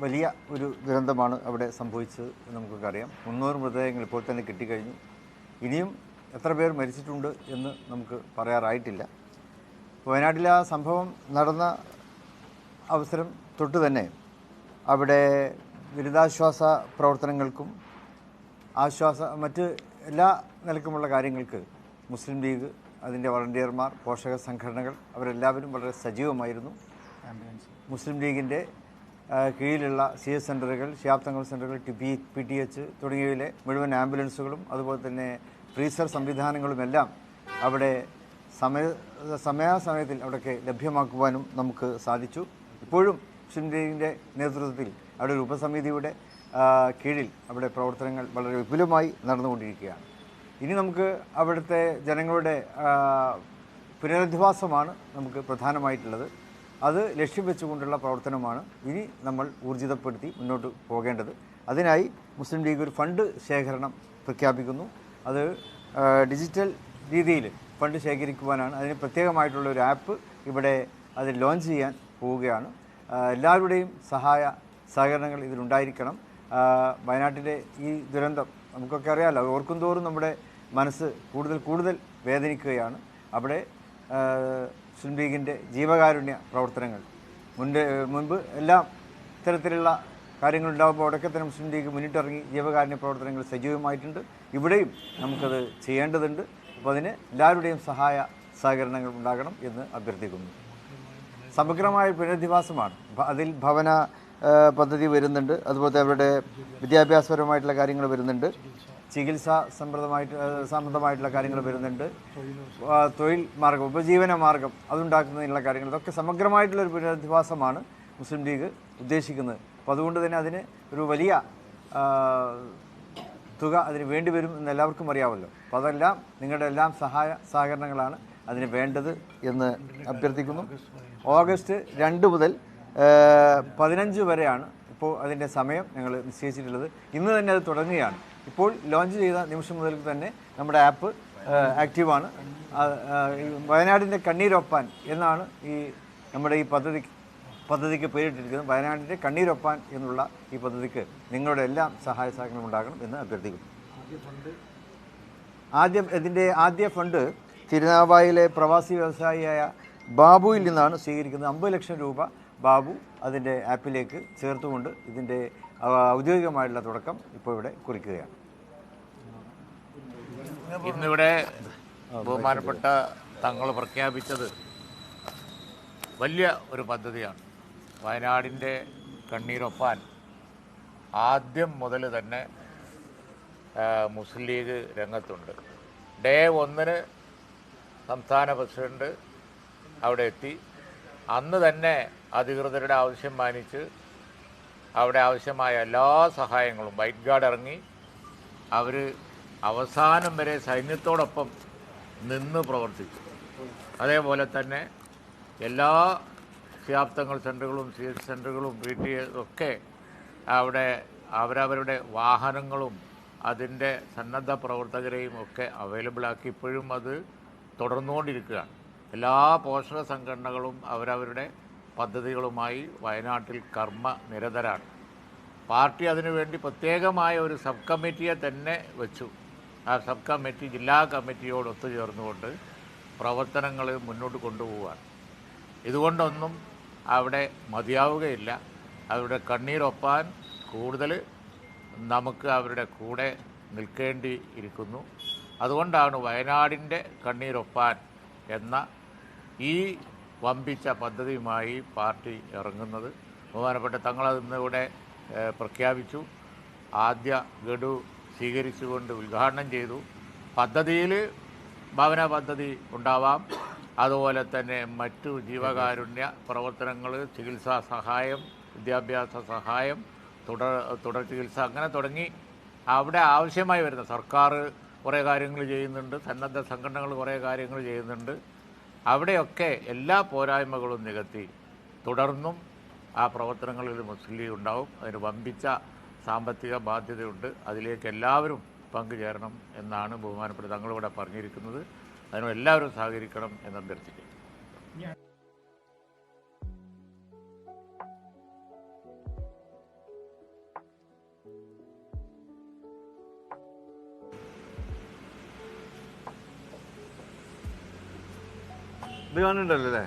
വലിയ ഒരു ദുരന്തമാണ് അവിടെ സംഭവിച്ചത് എന്ന് നമുക്കൊക്കെ അറിയാം. 300 മൃതദേഹങ്ങൾ ഇപ്പോൾ തന്നെ കിട്ടിക്കഴിഞ്ഞു. ഇനിയും എത്ര പേർ മരിച്ചിട്ടുണ്ട് എന്ന് നമുക്ക് പറയാറായിട്ടില്ല. വയനാട്ടിലെ ആ സംഭവം നടന്ന അവസരം തൊട്ട് തന്നെ അവിടെ ദുരിതാശ്വാസ പ്രവർത്തനങ്ങൾക്കും മറ്റ് എല്ലാ നിലക്കുമുള്ള കാര്യങ്ങൾക്ക് മുസ്ലിം ലീഗ്, അതിൻ്റെ വളണ്ടിയർമാർ, പോഷക സംഘടനകൾ അവരെല്ലാവരും വളരെ സജീവമായിരുന്നു. മുസ്ലിം ലീഗിൻ്റെ കീഴിലുള്ള CS സെൻ്ററുകൾ, ശിഹാബ് സെൻ്ററുകൾ, PTH തുടങ്ങിയവയിലെ മുഴുവൻ ആംബുലൻസുകളും അതുപോലെ തന്നെ ഫ്രീസർ സംവിധാനങ്ങളുമെല്ലാം അവിടെ സമയാസമയത്തിൽ അവിടെയൊക്കെ ലഭ്യമാക്കുവാനും നമുക്ക് സാധിച്ചു. ഇപ്പോഴും മുസ്ലിം ലീഗിൻ്റെ നേതൃത്വത്തിൽ അവിടെ ഒരു ഉപസമിതിയുടെ കീഴിൽ അവിടെ പ്രവർത്തനങ്ങൾ വളരെ വിപുലമായി നടന്നുകൊണ്ടിരിക്കുകയാണ്. ഇനി നമുക്ക് അവിടുത്തെ ജനങ്ങളുടെ പുനരധിവാസമാണ് നമുക്ക് പ്രധാനമായിട്ടുള്ളത്. അത് ലക്ഷ്യം വെച്ചുകൊണ്ടുള്ള പ്രവർത്തനമാണ് ഇനി നമ്മൾ ഊർജിതപ്പെടുത്തി മുന്നോട്ട് പോകേണ്ടത്. അതിനായി മുസ്ലിം ലീഗ് ഒരു ഫണ്ട് ശേഖരണം പ്രഖ്യാപിക്കുന്നു. അത് ഡിജിറ്റൽ രീതിയിൽ ഫണ്ട് ശേഖരിക്കുവാനാണ്. അതിന് പ്രത്യേകമായിട്ടുള്ള ഒരു ആപ്പ് ഇവിടെ അത് ലോഞ്ച് ചെയ്യാൻ പോവുകയാണ്. എല്ലാവരുടെയും സഹകരണങ്ങൾ ഇതിലുണ്ടായിരിക്കണം. വയനാട്ടിലെ ഈ ദുരന്തം നമുക്കൊക്കെ അറിയാമല്ലോ. ഓർക്കും തോറും നമ്മുടെ മനസ്സ് കൂടുതൽ വേദനിക്കുകയാണ്. അവിടെ മുസ്ലിം ലീഗിൻ്റെ ജീവകാരുണ്യ പ്രവർത്തനങ്ങൾ മുൻപ് എല്ലാം ഇത്തരത്തിലുള്ള കാര്യങ്ങളുണ്ടാകുമ്പോൾ അവിടെയൊക്കെ തന്നെ മുസ്ലിം ലീഗ് മുന്നിട്ടിറങ്ങി ജീവകാരുണ്യ പ്രവർത്തനങ്ങൾ സജീവമായിട്ടുണ്ട്. ഇവിടെയും നമുക്കത് ചെയ്യേണ്ടതുണ്ട്. അപ്പോൾ അതിന് എല്ലാവരുടെയും സഹകരണങ്ങൾ ഉണ്ടാകണം എന്ന് അഭ്യർത്ഥിക്കുന്നു. സമഗ്രമായ പുനരധിവാസമാണ്. അതിൽ ഭവന പദ്ധതി വരുന്നുണ്ട്, അതുപോലെ അവരുടെ വിദ്യാഭ്യാസപരമായിട്ടുള്ള കാര്യങ്ങൾ വരുന്നുണ്ട്, ചികിത്സാ സംബന്ധമായിട്ടുള്ള കാര്യങ്ങൾ വരുന്നുണ്ട്, തൊഴിൽ മാർഗം, ഉപജീവന മാർഗം അതുണ്ടാക്കുന്നതിനുള്ള കാര്യങ്ങൾ, ഇതൊക്കെ സമഗ്രമായിട്ടുള്ളൊരു പുനരധിവാസമാണ് മുസ്ലിം ലീഗ് ഉദ്ദേശിക്കുന്നത്. അപ്പോൾ അതുകൊണ്ട് തന്നെ അതിന് ഒരു വലിയ തുക അതിന് വേണ്ടി വരും എന്ന് എല്ലാവർക്കും അറിയാമല്ലോ. അപ്പോൾ അതെല്ലാം നിങ്ങളുടെ എല്ലാം സഹകരണങ്ങളാണ് അതിന് വേണ്ടത് എന്ന് അഭ്യർത്ഥിക്കുന്നു. ഓഗസ്റ്റ് 2 മുതൽ 15 വരെയാണ് ഇപ്പോൾ അതിൻ്റെ സമയം ഞങ്ങൾ നിശ്ചയിച്ചിട്ടുള്ളത്. ഇന്ന് തന്നെ അത് തുടങ്ങുകയാണ്. ഇപ്പോൾ ലോഞ്ച് ചെയ്ത നിമിഷം മുതൽ തന്നെ നമ്മുടെ ആപ്പ് ആക്റ്റീവാണ്. വയനാടിൻ്റെ കണ്ണീരൊപ്പാൻ എന്നാണ് നമ്മുടെ ഈ പദ്ധതിക്ക് പേരിട്ടിരിക്കുന്നത്. വയനാടിൻ്റെ കണ്ണീരൊപ്പാൻ എന്നുള്ള ഈ പദ്ധതിക്ക് നിങ്ങളുടെ എല്ലാം സഹകരണം ഉണ്ടാകണം എന്ന് അഭ്യർത്ഥിക്കുന്നു. ഇതിൻ്റെ ആദ്യ ഫണ്ട് തിരുനാവായിലെ പ്രവാസി വ്യവസായിയായ ബാബുവിൽ നിന്നാണ് സ്വീകരിക്കുന്നത്. 50 ലക്ഷം രൂപ ബാബു അതിൻ്റെ ആപ്പിലേക്ക് ചേർത്തുകൊണ്ട് ഇതിൻ്റെ ഔദ്യോഗികമായിട്ടുള്ള തുടക്കം ഇപ്പോൾ ഇവിടെ കുറിക്കുകയാണ്. ഇന്നിവിടെ ബഹുമാനപ്പെട്ട തങ്ങൾ പ്രഖ്യാപിച്ചത് വലിയ ഒരു പദ്ധതിയാണ്. വയനാടിൻ്റെ കണ്ണീരൊപ്പാൻ ആദ്യം മുതൽ തന്നെ മുസ്ലിം ലീഗ് രംഗത്തുണ്ട്. ഡേ 1 സംസ്ഥാന പ്രസിഡന്റ് അവിടെ എത്തി. അന്ന് തന്നെ അധികൃതരുടെ ആവശ്യം മാനിച്ച് അവിടെ ആവശ്യമായ എല്ലാ സഹായങ്ങളും വൈറ്റ് ഗാർഡ് ഇറങ്ങി അവർ അവസാനം വരെ സൈന്യത്തോടൊപ്പം നിന്ന് പ്രവർത്തിച്ചു. അതേപോലെ തന്നെ എല്ലാ ശിഹാബ് സെൻ്ററുകളും CS സെൻ്ററുകളും ഒക്കെ അവിടെ അവരവരുടെ വാഹനങ്ങളും അതിൻ്റെ സന്നദ്ധ പ്രവർത്തകരെയും ഒക്കെ അവൈലബിളാക്കി ഇപ്പോഴും അത് തുടർന്നുകൊണ്ടിരിക്കുകയാണ്. എല്ലാ പോഷക സംഘടനകളും അവരവരുടെ പദ്ധതികളുമായി വയനാട്ടിൽ കർമ്മനിരതരാണ്. പാർട്ടി അതിനുവേണ്ടി പ്രത്യേകമായ ഒരു സബ് കമ്മിറ്റിയെ തന്നെ വെച്ചു. ആ സബ് കമ്മിറ്റി ജില്ലാ കമ്മിറ്റിയോട് ഒത്തുചേർന്നുകൊണ്ട് പ്രവർത്തനങ്ങൾ മുന്നോട്ട് കൊണ്ടുപോവുകയാണ്. ഇതുകൊണ്ടൊന്നും അവിടെ മതിയാവുകയില്ല. അവരുടെ കണ്ണീരൊപ്പാൻ കൂടുതൽ നമുക്ക് അവരുടെ കൂടെ നിൽക്കേണ്ടി ഇരിക്കുന്നു. അതുകൊണ്ടാണ് വയനാടിൻ്റെ കണ്ണീരൊപ്പാൻ എന്ന ഈ വമ്പിച്ച പദ്ധതിയുമായി പാർട്ടി ഇറങ്ങുന്നത്. ബഹുമാനപ്പെട്ട തങ്ങളതിന്നിവിടെ പ്രഖ്യാപിച്ചു. ആദ്യ ഗഡു സ്വീകരിച്ചുകൊണ്ട് ഉദ്ഘാടനം ചെയ്തു. പദ്ധതിയിൽ ഭവന പദ്ധതി ഉണ്ടാവാം, അതുപോലെ തന്നെ മറ്റു ജീവകാരുണ്യ പ്രവർത്തനങ്ങൾ, ചികിത്സാ സഹായം, വിദ്യാഭ്യാസ സഹായം, തുടർ ചികിത്സ, അങ്ങനെ തുടങ്ങി അവിടെ ആവശ്യമായി വരുന്ന സർക്കാർ കുറേ കാര്യങ്ങൾ ചെയ്യുന്നുണ്ട്, സന്നദ്ധ സംഘടനകൾ കുറേ കാര്യങ്ങൾ ചെയ്യുന്നുണ്ട്. അവിടെയൊക്കെ എല്ലാ പോരായ്മകളും നികത്തി തുടർന്നും ആ പ്രവർത്തനങ്ങളിൽ മുസ്ലിം ലീഗ് ഉണ്ടാവും. അതിന് വമ്പിച്ച സാമ്പത്തിക ബാധ്യതയുണ്ട്. അതിലേക്ക് എല്ലാവരും പങ്കുചേരണം എന്നാണ് ബഹുമാനപ്പെട്ട തങ്ങളിവിടെ പറഞ്ഞിരിക്കുന്നത്. അതിന് എല്ലാവരും സഹകരിക്കണം എന്ന് അഭ്യർത്ഥിക്കുന്നു. ഇത് കാണുന്നുണ്ടല്ലോ അല്ലേ?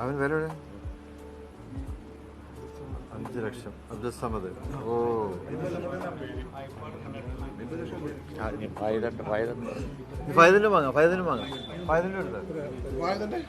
അവൻ വില എവിടെ? 5 ലക്ഷം. അബ്ദുൽ സമദ്. ഓ ഫൈദലിന് വാങ്ങാം. ഫൈദലിന് എടുത്ത്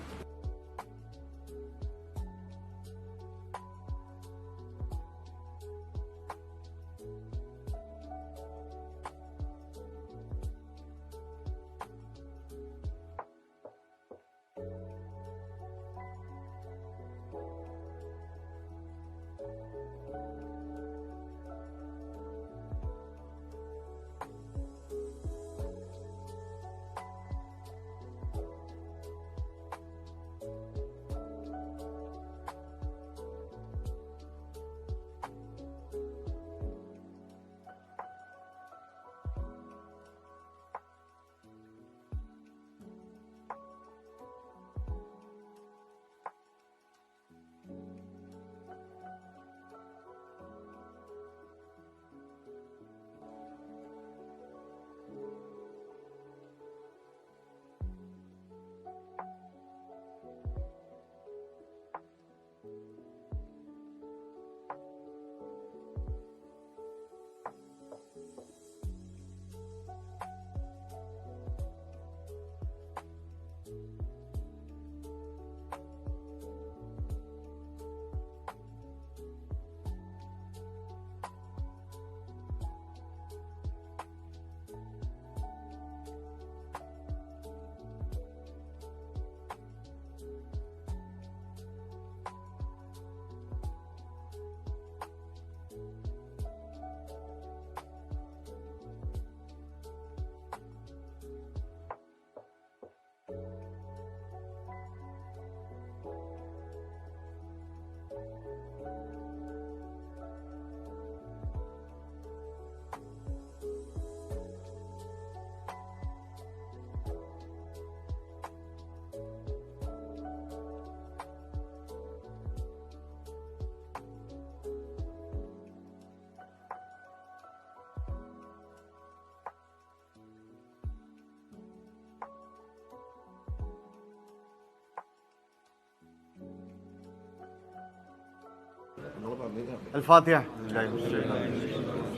الفاتحة.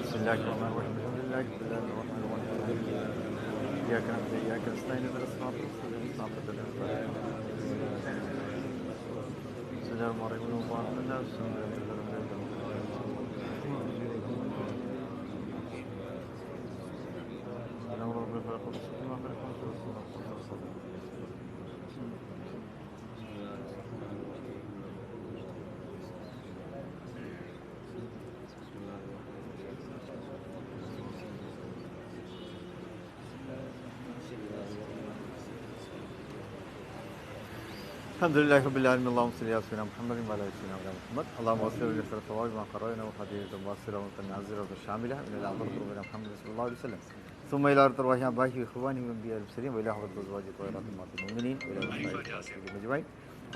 بسم الله الرحمن الرحيم. الحمد لله رب العالمين. إياك نعبد وإياك نستعين اهدنا الصراط المستقيم صراط الذين أنعمت عليهم. بسم الله الرحمن الرحيم. الحمد لله رب العالمين. اللهم صل على سيدنا محمد وعلى ال سيدنا محمد. اللهم وصل وجزاك الثواب ما قرأنا وهدينا الواصلة والنازلة والشاملة من الأعضاء ربنا محمد صلى الله عليه وسلم ثم إلى أرواح آبائه وإخوانه والأنبياء والمرسلين وإلى حضرة أزواج طاهرات أمهات المؤمنين وإلى المشايخ أجمعين.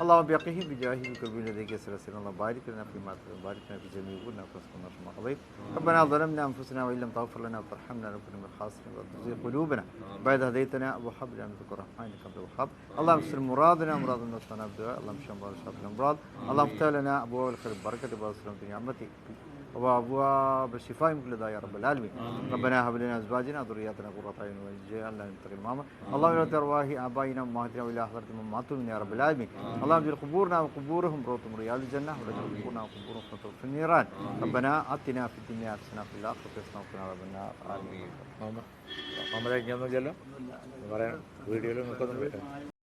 اللهم بحقهم بجاهه بقربنا لديك سلسلة. الله بارك لنا فيما أعطيتنا وبارك لنا في جميع أمورنا وقنا شر ما قضيت. ربنا ظلمنا أنفسنا وإن لم تغفر لنا وترحمنا لنكن من الخاسرين ولا تزغ قلوبنا بعد هديتنا وهب لنا من لدنك رحمة إنك أنت الوهاب. اللهم استر مرادنا ومراد الناس لنا بالدعاء. اللهم اشف مرضى شفاء الأمراض. اللهم افتح لنا أبواب الخير والبركة وباب السلامة ونعمتك وأبواب الشفاء من كل داء يا رب العالمين. ربنا هب لنا أزواجنا وذرياتنا قرة أعين واجعلنا للمتقين إماما. اللهم إلى أرواح آبائنا وأمهاتنا وإلى حضرة من ماتوا يا رب العالمين. اللهم اجعل قبورنا وقبورهم روضة رياض الجنة واجعل قبورنا وقبورهم قنطرة في النيران. ربنا آتنا في الدنيا حسنة وفي الآخرة حسنة وقنا عذاب النار. آمين. നമ്മുടെ പറയാൻ വീഡിയോയിൽ നിൽക്കുന്നുണ്ട്.